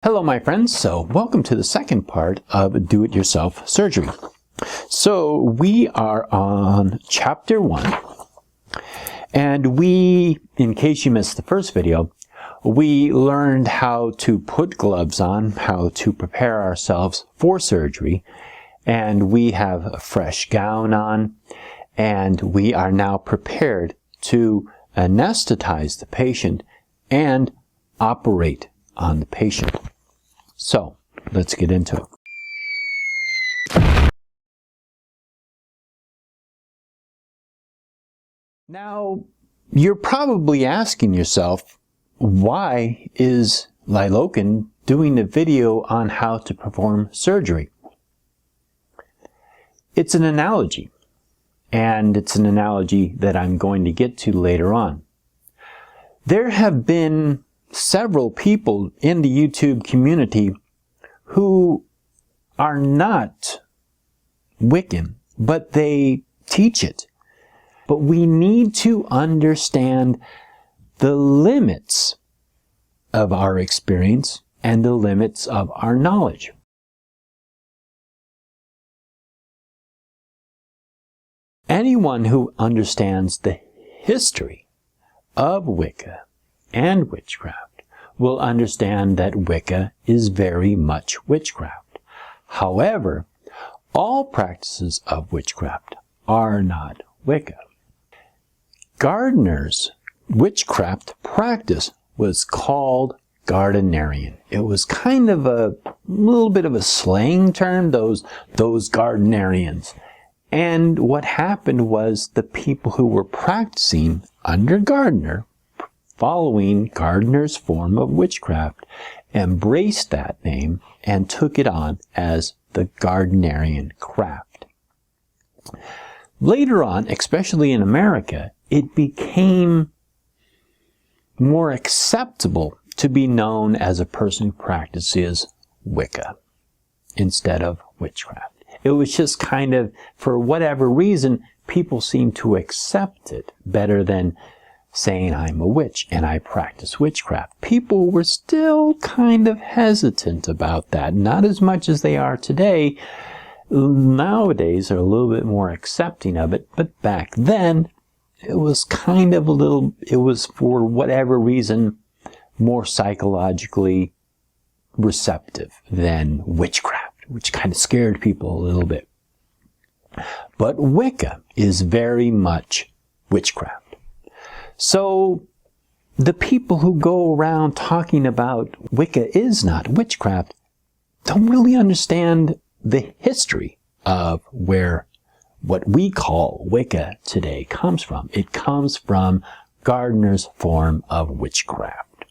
Hello my friends, so welcome to the second part of do-it-yourself surgery. So we are on chapter 1, and in case you missed the first video, we learned how to put gloves on, how to prepare ourselves for surgery, and we have a fresh gown on, and we are now prepared to anesthetize the patient and operate on the patient. So, let's get into it. Now, you're probably asking yourself, why is Lilocan doing a video on how to perform surgery? It's an analogy, and it's an analogy that I'm going to get to later on. There have been several people in the YouTube community who are not Wiccan, but they teach it. But we need to understand the limits of our experience and the limits of our knowledge. Anyone who understands the history of Wicca and witchcraft will understand that Wicca is very much witchcraft. However, all practices of witchcraft are not Wicca. Gardner's witchcraft practice was called Gardnerian. It was kind of a little bit of a slang term, those Gardnerians. And what happened was the people who were practicing under Gardner, following Gardner's form of witchcraft, embraced that name and took it on as the Gardnerian craft. Later on, especially in America, it became more acceptable to be known as a person who practices Wicca instead of witchcraft. It was just kind of, for whatever reason, people seemed to accept it better than saying I'm a witch and I practice witchcraft. People were still kind of hesitant about that. Not as much as they are today. Nowadays, they're a little bit more accepting of it. But back then, it was kind of it was for whatever reason, more psychologically receptive than witchcraft, which kind of scared people a little bit. But Wicca is very much witchcraft. So the people who go around talking about Wicca is not witchcraft don't really understand the history of where what we call Wicca today comes from. It comes from Gardner's form of witchcraft.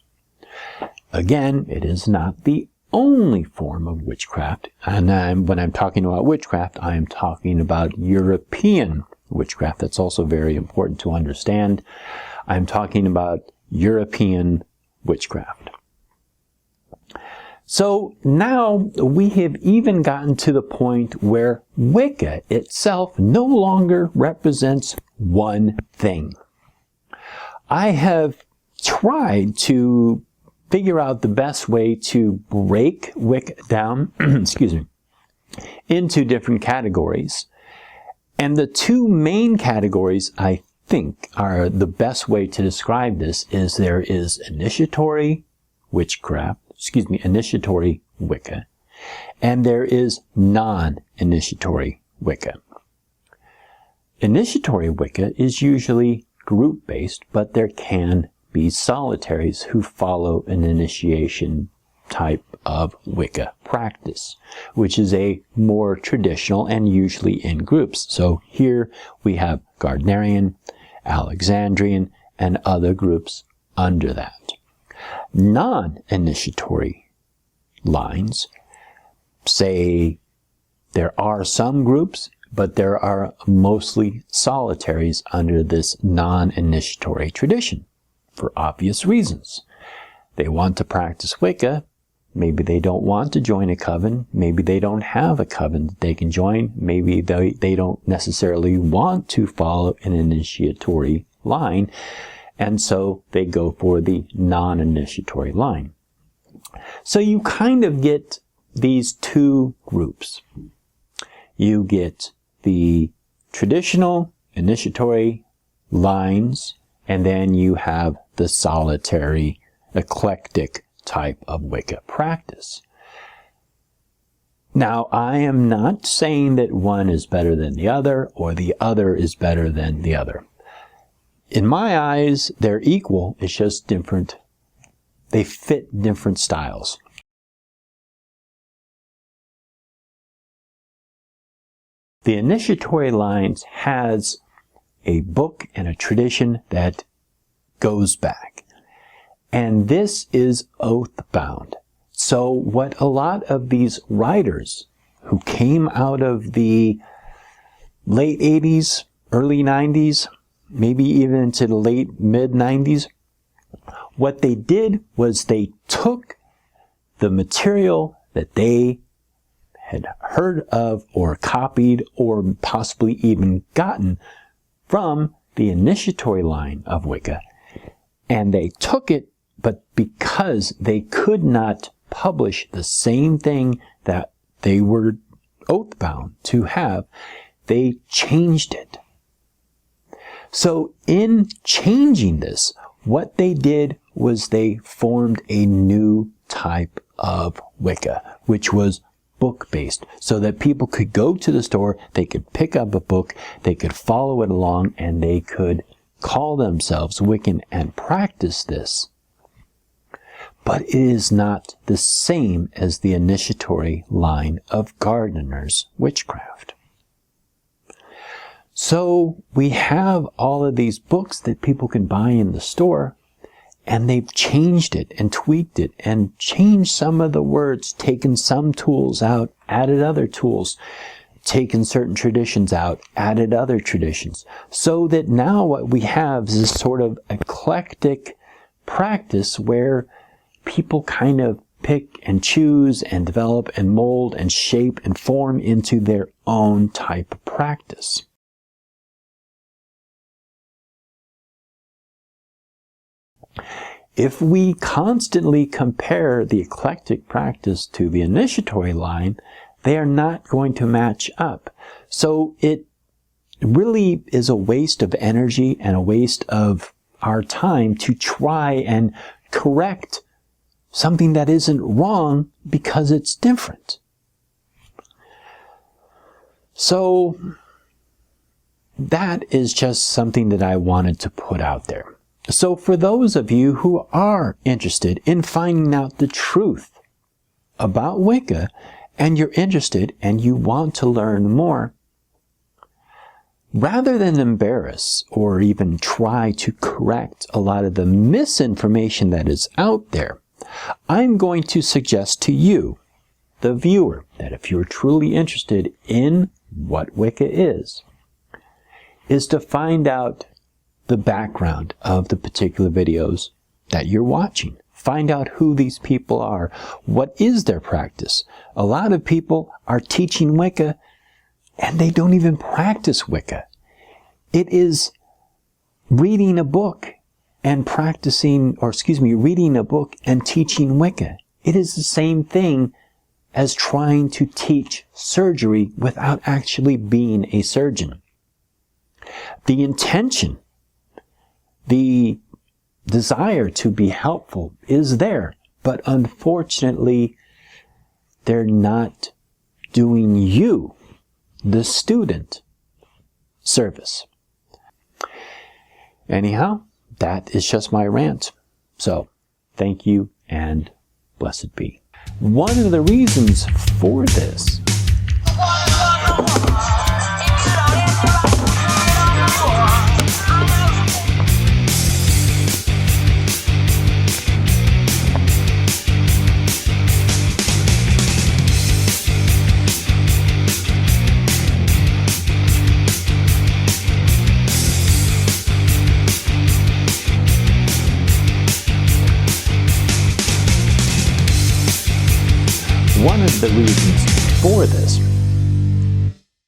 Again, it is not the only form of witchcraft. And when I'm talking about witchcraft, I am talking about European witchcraft. That's also very important to understand. I'm talking about European witchcraft. So now we have even gotten to the point where Wicca itself no longer represents one thing. I have tried to figure out the best way to break Wicca down excuse me, into different categories. And the two main categories I think are the best way to describe this is there is initiatory witchcraft, initiatory Wicca, and there is non-initiatory Wicca. Initiatory Wicca is usually group-based, but there can be solitaries who follow an initiation type of Wicca practice, which is a more traditional and usually in groups. So here we have Gardnerian, Alexandrian, and other groups under that. Non-initiatory lines say there are some groups, but there are mostly solitaries under this non-initiatory tradition for obvious reasons. They want to practice Wicca. Maybe they don't want to join a coven. Maybe they don't have a coven that they can join. Maybe they don't necessarily want to follow an initiatory line. And so they go for the non-initiatory line. So you kind of get these two groups. You get the traditional initiatory lines, and then you have the solitary, eclectic type of Wicca practice. Now, I am not saying that one is better than the other, or the other is better than the other. In my eyes, they're equal. It's just different. They fit different styles. The initiatory lines has a book and a tradition that goes back. And this is oath-bound. So what a lot of these writers who came out of the late 80s, early 90s, maybe even into the late mid-90s, what they did was they took the material that they had heard of or copied or possibly even gotten from the initiatory line of Wicca, and they took it, but because they could not publish the same thing that they were oath-bound to have, they changed it. So in changing this, what they did was they formed a new type of Wicca, which was book-based, so that people could go to the store, they could pick up a book, they could follow it along, and they could call themselves Wiccan and practice this. But it is not the same as the initiatory line of Gardener's witchcraft. So we have all of these books that people can buy in the store, and they've changed it and tweaked it and changed some of the words, taken some tools out, added other tools, taken certain traditions out, added other traditions. So that now what we have is this sort of eclectic practice where people kind of pick and choose and develop and mold and shape and form into their own type of practice. If we constantly compare the eclectic practice to the initiatory line, they are not going to match up. So it really is a waste of energy and a waste of our time to try and correct something that isn't wrong because it's different. So that is just something that I wanted to put out there. So for those of you who are interested in finding out the truth about Wicca, and you're interested and you want to learn more, rather than embarrass or even try to correct a lot of the misinformation that is out there, I'm going to suggest to you, the viewer, that if you're truly interested in what Wicca is to find out the background of the particular videos that you're watching. Find out who these people are. What is their practice? A lot of people are teaching Wicca and they don't even practice Wicca. It is reading a book and practicing, or reading a book and teaching Wicca. It is the same thing as trying to teach surgery without actually being a surgeon. The intention, the desire to be helpful is there, but unfortunately, they're not doing you, the student, service. Anyhow, that is just my rant. So, thank you and blessed be. One of the reasons for this One of the reasons for this